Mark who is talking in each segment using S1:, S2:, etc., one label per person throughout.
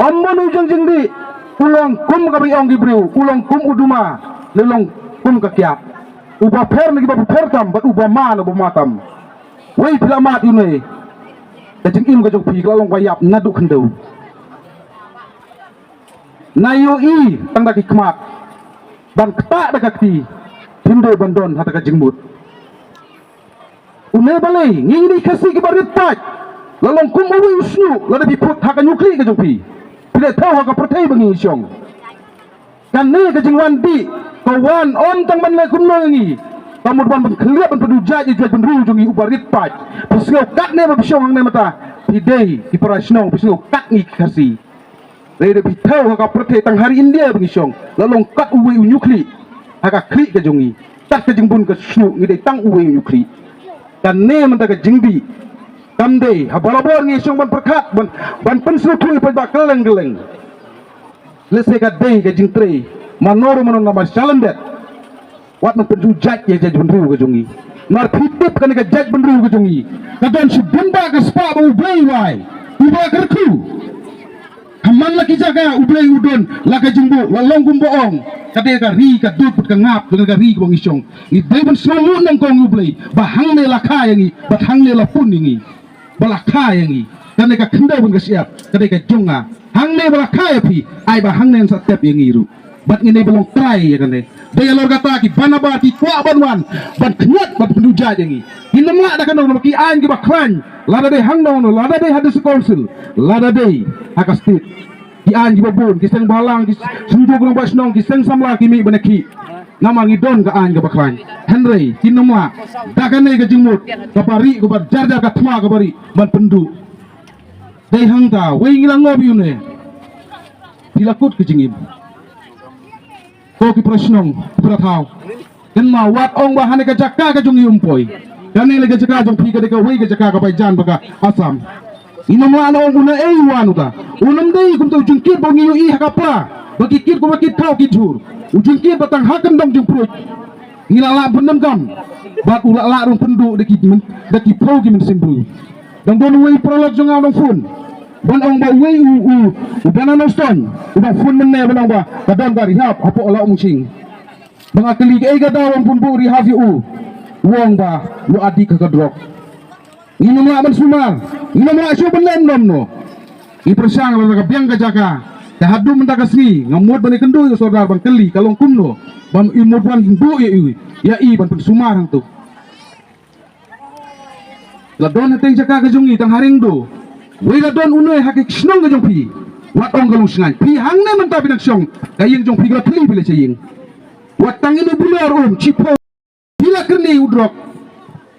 S1: Ombon ujung jengdi ulong kum kabi ong gibriu ulong kum uduma lelong kum kakiat uba per lagi ba per tam bat uba ma no matam wei pila mat ini kajing im kajong pi kalong bayap nadu kendau nayo i tangda kikmat dan ketak dakakti tindo bandon hata kajing mut une balai ngini kasi kibarit tak lalong kum uwi usnu lada biput haka nyukli kajong pi tidak tahu haka pertai bangi isyong kan ni kajing wandi kawan on tang ban le kumno ngi tamud ban ban khliap ban peduja ji jual benru jungi ubarit pat pisngau kat ne ba bisyong ang ne mata pidei di parasnong pisngau kat ngi kasi re bi tahu haka pertai tang hari India bangi isyong lalong kat uwi nyukli haka kli kajungi tak kajing bun ka snu ngi dei tang uwi nyukli kan ne mata kajing di kamde habalabor ngi isyong ban perkat ban penslu tu ipa ba keleng-keleng lese ka dei kajing tre manoro manon nama salandet wat man penju jaj ya jaj benru ke jungi nar pitip kan ke jaj benru ke jungi kadon subunda ke spa ba ublei wai uba kerku haman laki jaga ublei udon la ka jumbu la longgum boong kade ka ri ka dut put ka ngap dengan ka ri bang isyong ni deben selamu nang kong ublei bahang ne la kha yangi bahang ne la pun yangi bala kha yangi kane ka khenda bun ka siap kade ka jonga hang ne bala kha ya pi ai bahang ne sa tep yangi ru bat ngene belum try ya kan daya lor kata ki banabar ki kwa banwan ban knyat bat penduja jangi hinama ada kan no ki an ki bakran lada de hang no lada de hadis council lada de akastit ki an ki babun ki seng balang ki sunjo gong basnong ki seng samla ki mi banaki nama ngidon ka an ki bakran henry hinama da kan ne ka jingmut ka pari ko bar jarja ka thma ka bari ban pendu dai hang ta wei ngilang ngobi une dilakut ke jingim ki prasnong prathau kan ma wat ong ba hane ka jakka ka jungi umpoi kan ni lega jakka jong pi ka de ka wei ka jakka ka bai jan baka asam inam la ong una ei wanu ta unam dei kum tu jungkir bo ngi i hakapla bagi kir ko bagi thau ki thur ujungkir batang hakan dong jung prut ngilala benam kam bat ula la rung pendu de ki pro ki men simbru dong don wei prolog jong ang fun bon ong ba wei u bana no ston uba fun men ne bonong ba kadon ka rihap apo ola musing banga kali ke ga dawon pun bu rihap u wong ba lu adi ka drop ngino ma ban sumar ngino ma syo ben nom no i persang la ka biang ka jaka ta hadu men ta kasni ngamut bani kendu yo saudar ban kali kalong kumno ban imut ban bu ya i ban sumar hang tu la don teng jaka ka jungi tang haring do wei la don unoi hakik snong jong pi wat ong galung sngan pi hang ne man ta binak syong kayeng jong pi la pli bile cheying wat tang ini bular chipo bila kerni udrok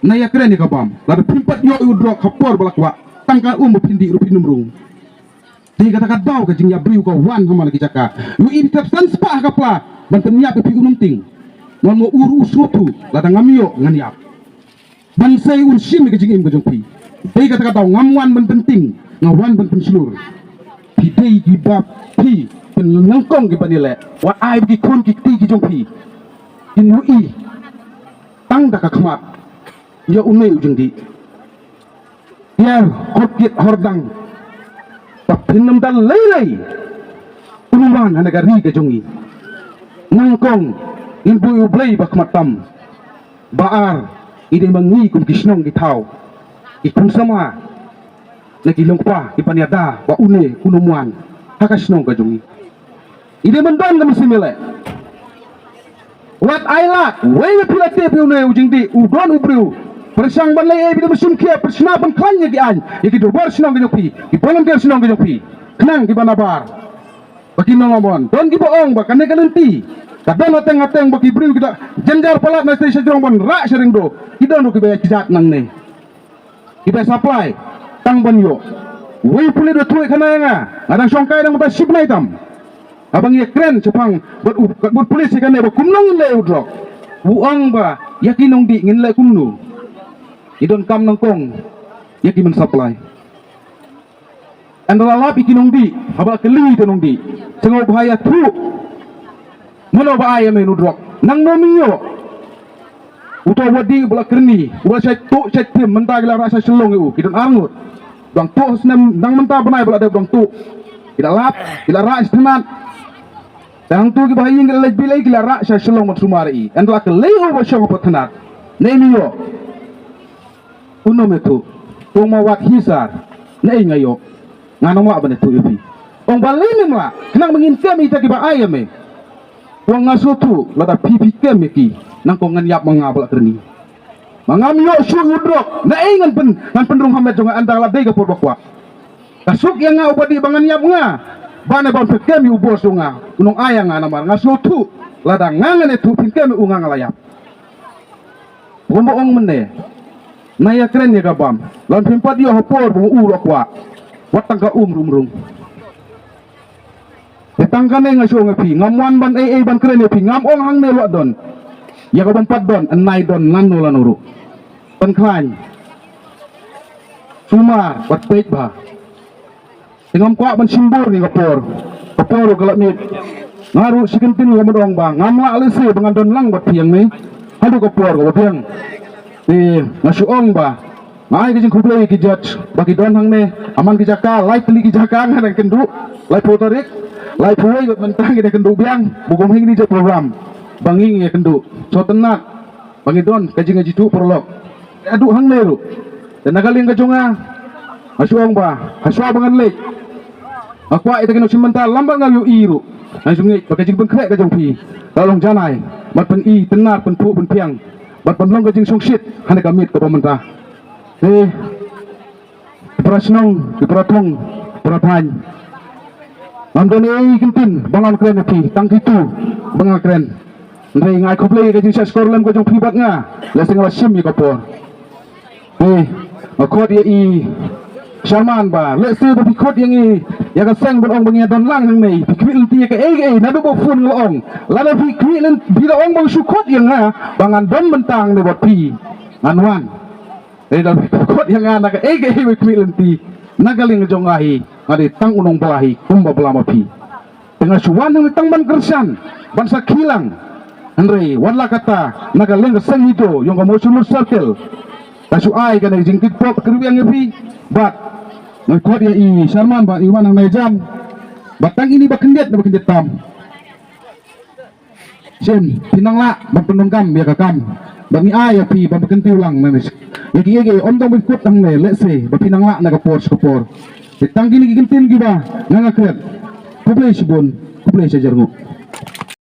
S1: na ya kreni ka bam la pimpat yo udrok khapor balakwa tangka pindi rupinum rung di kata ka daw ka jing ya briu ka wan ka malagi jaka yu ibi tap san spa ka pla ban tanya pi unum ting non mo uru usutu la ngamiyo nganiap ban sai un sim ka jing im ka jong pi dei kata kata ngamwan ben penting ngawan ben penslur pi dei ki bab pi pen ngangkong ki panile wa ai bi kun ki ti ki jong pi in ui tang da ka khmat ya unai ujung di ya kokit hordang tapinam dal lei unuman hana gari ka jongi ngangkong in bu ublei ba khmatam baar ide mangi kum kisnong ki thau ikun sama lagi lengpa ipaniada wa une kunumuan hakasnong ka jungi ide mendon ka misimile wat ailak wei pila te une ujing di udon ubriu persang ban lei bi mesum kia persna ban klanya di an yaki do bar snong ka jopi ki volunteer snong ka jopi knang ki banabar bagi nomon don ki boong ba kane kalenti kadon ateng bagi briu kita jenjar palat na station jong ban ra sering do kidon ki ba kijat nang ne kita supply tang banyo wei puli do tuai kana nga adang songkai dang ba ship nai tam abang ye kren cepang but pulis kan ne ba kumnong le udrok uang ba yakinong di ngin le kumnu idon kam nang kong yaki men supply andala lapi kinong di aba keli tonong di sengo bahaya tu mono ba ay men udrok nang nominyo uto wadi bala kerni wala sai tu sai tim mentah gila rasa selong itu kidon angut bang tu senam nang mentah benai bala ada bang tu Kita lap, kita rak istimat. Dan tu kita bahayin kita lebih lagi kita rak saya selong maksumari. Anda ke leo masyong petenat. Nemiyo. Unom itu. Ong mawat hisar. Nei ngayo. Nganong wak benda tu ibi. Ong balimin lah. Kenang mengintam ita kiba ayam eh. Ong ngaso tu lada pipi kem iki. Nang kong nganyap mangabla kerni. Mangamyo syuk udrok. Nei ngan pendrung hamet jonga anda ladai ke porbakwa. Kasuk yang ngau badi bangan yap nga. Bana ban pekemi ubos nga. Unong ayang nga namar ngaso tu lada ngangan itu pekemi ungang layap. Gombo ong mene. Naya keren ya gabam. Lan pimpat dia hopor bungu ulok wa. Watang ka rum. Tetangkan nga ngaso nga pi. Ngamuan ban ban keren ya pi. Ngam ong hang nelo don. Ya gabam pat don. Enai don lanu lanuru. Penklain. Sumar. Wat peit bah. Tengam kuak ban simbur ni kapor. Kapor galak mit. Ngaru sikentin nga modong bang. Ngamla alisi bangan don lang bat piang ni. Hadu kapor ka piang. Ngasuong ba? Maay kijing kuplay kijat. Bagi don hang ne. Aman kijaka. Lai teli kijaka nga ng kendu. Lai potarik. Lai puway bat mentang kita kendu biang. Bugom hing ni jat program. Banging ya kendu. So tenat. Bagi don kajing ngajitu prolog. Adu hang ne ru. Dan nagaling kajunga. Ngasuong ba? Haswa bangan lek. Akwa ita kena sementar lambat ngayu iru. Langsung ngik bakajing bengkrek kajong pi. Lalong janai. Bat pen i tenar pen pu pen piang. Bat pen long kajing songsit. Hane kamit ke pemerintah. Perasnong, diperatong, peratany. Ngamdoni ay kintin, bangan keren pi. Tang itu, bangan keren. Nray ngay kuplay kajing sa skor lam kajong pibat nga. Lasing wasim yi kapor. Akot ya i Sharman ba, let's say ba pikot yang i, ya ka seng berong bangia don lang hang nei, pikwi lenti ka nado bo fun loong, lada pikwi len bila ong bang sukot yang ha, bangan don mentang ne bot pi, anwan, dal pikot yang ha naka pikwi lenti, nagaling jong ahi, ngadi tang unong balahi, kumba belama pi, tengah suwan ng tang ban kersan, bansa kilang, Andre, wala kata, nagaling ka seng ito, yung kamosunod circle, tasu ai ka na jingkit pop kerwi ang ipi, but kuat ya i Sharman ba iwan ang najam batang ini bakendet na bakendet tam sen pinangla bagpenonggam ya kakam bani ay api bakentiu lang nanis yagi ondong bikut ang ne let's say ba pinangla na kapor betang gini gigintin giba nga kret kuplay sibon kuplay sa jargo